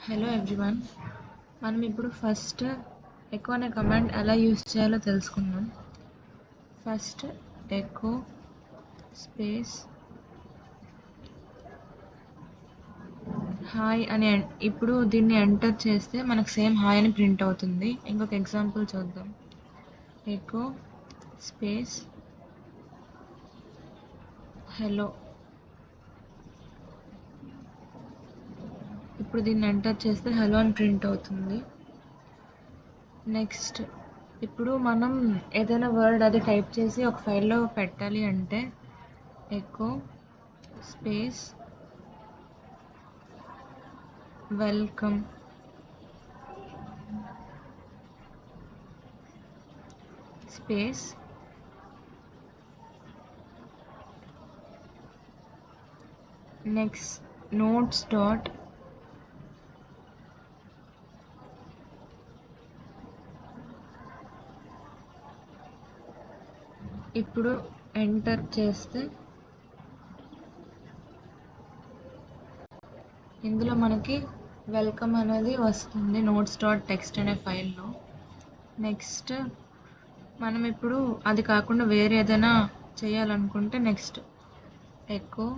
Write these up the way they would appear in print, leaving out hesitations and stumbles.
Hello everyone, మనం ఇప్పుడు first echo అనే కమాండ్ ఎలా యూజ్ చేయాలో తెలుసుకుందాం. ఫస్ట్ ఎకో స్పేస్ హాయ్ అని ఇప్పుడు దీన్ని ఎంటర్ చేస్తే మనకు సేమ్ హాయ్ అని ప్రింట్ అవుతుంది. ఇంకొక ఎగ్జాంపుల్ చూద్దాం. Echo space hello. ఇప్పుడు దీన్ని ఎంటర్ చేస్తే హలో అని ప్రింట్ అవుతుంది. నెక్స్ట్ ఇప్పుడు మనం ఏదైనా వర్డ్ అది టైప్ చేసి ఒక ఫైల్లో పెట్టాలి అంటే echo space welcome space next notes dot ఇప్పుడు ఎంటర్ చేస్తే ఇందులో మనకి వెల్కమ్ అనేది వస్తుంది నోట్స్ డాట్ టెక్స్ట్ అనే ఫైల్లో. నెక్స్ట్ మనం ఇప్పుడు అది కాకుండా వేరే ఏదైనా చేయాలనుకుంటే next echo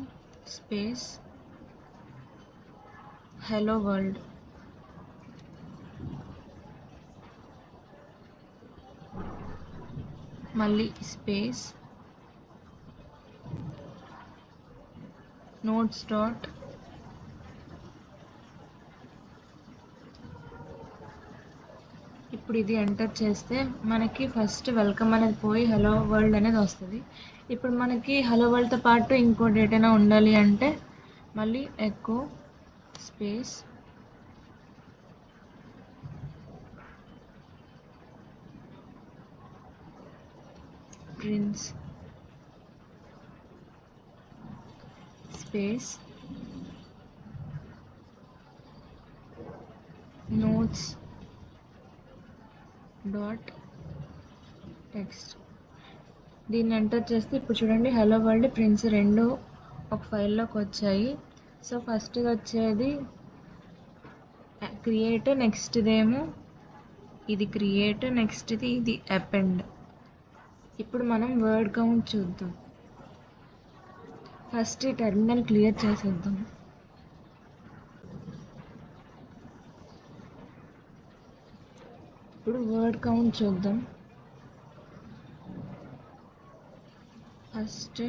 space hello world. మళ్ళీ స్పేస్ నోట్స్ డాట్ ఇప్పుడు ఇది ఎంటర్ చేస్తే మనకి ఫస్ట్ వెల్కమ్ అనేది పోయి హలో వరల్డ్ అనేది వస్తుంది. ఇప్పుడు మనకి హలో వరల్డ్తో పాటు ఇంకోటి ఏదైనా ఉండాలి అంటే మళ్ళీ echo space prince space notes dot text. దీన్ని ఎంటర్ చేస్తే ఇప్పుడు చూడండి హలో వరల్డ్ ప్రిన్స్ రెండు ఒక ఫైల్లోకి వచ్చాయి. సో ఫస్ట్ వచ్చేది క్రియేట్, నెక్స్ట్ ఇదేమో ఇది క్రియేట్, నెక్స్ట్ ఇది అపెండ్. ఇప్పుడు మనం వర్డ్ కౌంట్ చూద్దాం. ఫస్ట్ ఈ టెర్మినల్ క్లియర్ చేసేద్దాం. ఇప్పుడు వర్డ్ కౌంట్ చూద్దాం. ఫస్ట్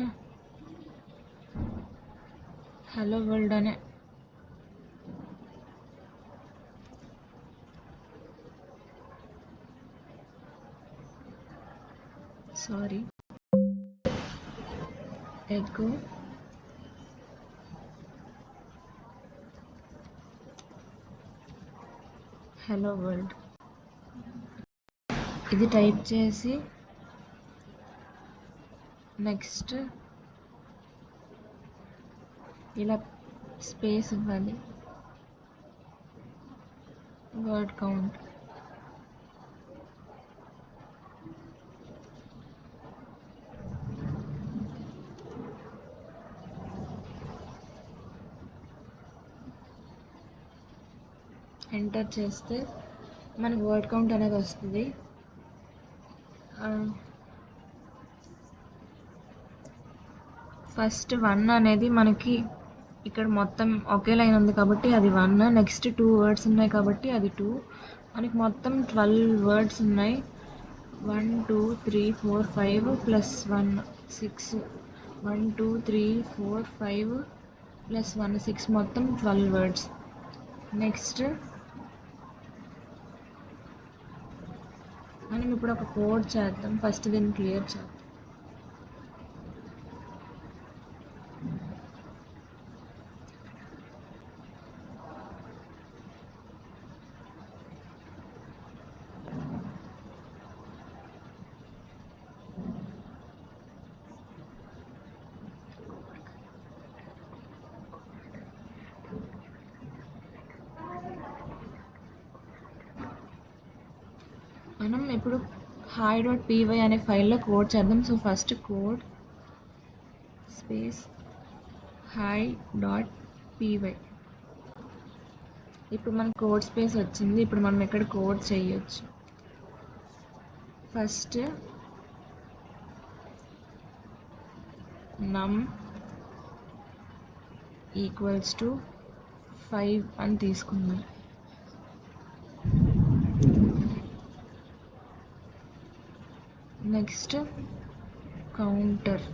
హలో వరల్డ్ అనే ఎకో హలో వరల్డ్ ఇది టైప్ చేసి నెక్స్ట్ ఇలా స్పేస్ ఇవ్వాలి. వర్డ్ కౌంట్ ఎంటర్ చేస్తే మనకు వర్డ్ కౌంట్ అనేది వస్తుంది. ఫస్ట్ 1 అనేది మనకి ఇక్కడ మొత్తం ఒకే లైన్ ఉంది కాబట్టి అది 1. నెక్స్ట్ 2 వర్డ్స్ ఉన్నాయి కాబట్టి అది 2. మనకి మొత్తం 12 వర్డ్స్ ఉన్నాయి. 1 2 3 4 5 ప్లస్ 1 6. 1 2 3 4 5 ప్లస్ 1 6, మొత్తం 12 వర్డ్స్. నెక్స్ట్ మనం ఇప్పుడు ఒక కోడ్ చేద్దాం. ఫస్ట్ దీన్ని క్లియర్ చేద్దాం. మనం ఇప్పుడు హాయ్ డాట్ పీవై అనే ఫైల్లో కోడ్ చేద్దాం. So first code space hi dot py. ఇప్పుడు మనకు కోడ్ స్పేస్ వచ్చింది. ఇప్పుడు మనం ఇక్కడ కోడ్ చేయొచ్చు. ఫస్ట్ num ఈక్వల్స్ టు 5 అని తీసుకుందాం. Next counter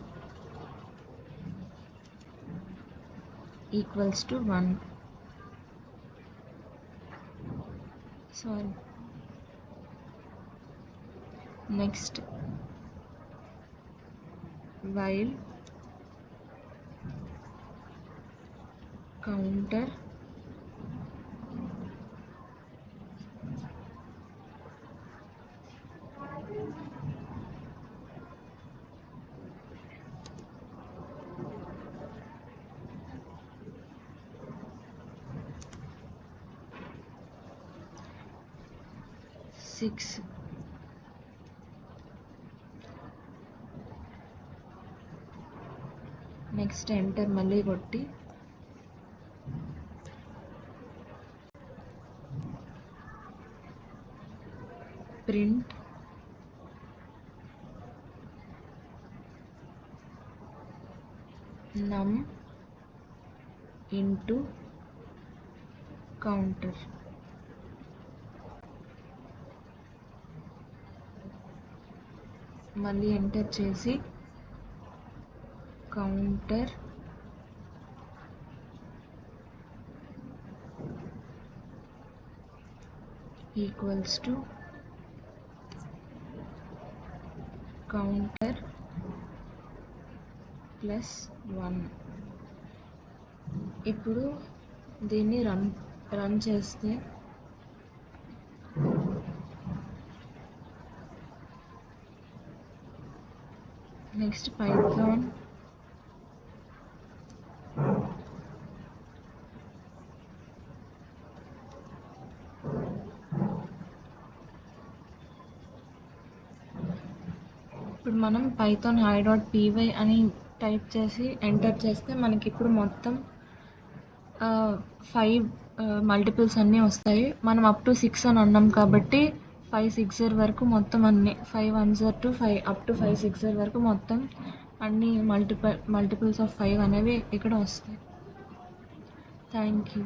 equals to 1. Sorry, next while counter six. Next enter మళ్ళీ కొట్టి ప్రింట్ num ఇంటూ కౌంటర్. మళ్ళీ ఎంటర్ చేసి counter equals to counter plus 1. ఇప్పుడు దీన్ని రన్ చేస్తే నెక్స్ట్ పైథాన్ ఇప్పుడు మనం పైథాన్ hi.py అని టైప్ చేసి ఎంటర్ చేస్తే మనకి ఇప్పుడు మొత్తం 5 మల్టిపుల్స్ అన్నీ వస్తాయి. మనం అప్ టు 6 అని అన్నాం కాబట్టి 5 6 వరకు మొత్తం అన్ని 5 1 to 5 అప్ టు 5 6 వరకు మొత్తం అన్ని మల్టిపుల్స్ ఆఫ్ 5 అనేవి ఇక్కడ వస్తాయి. Thank you.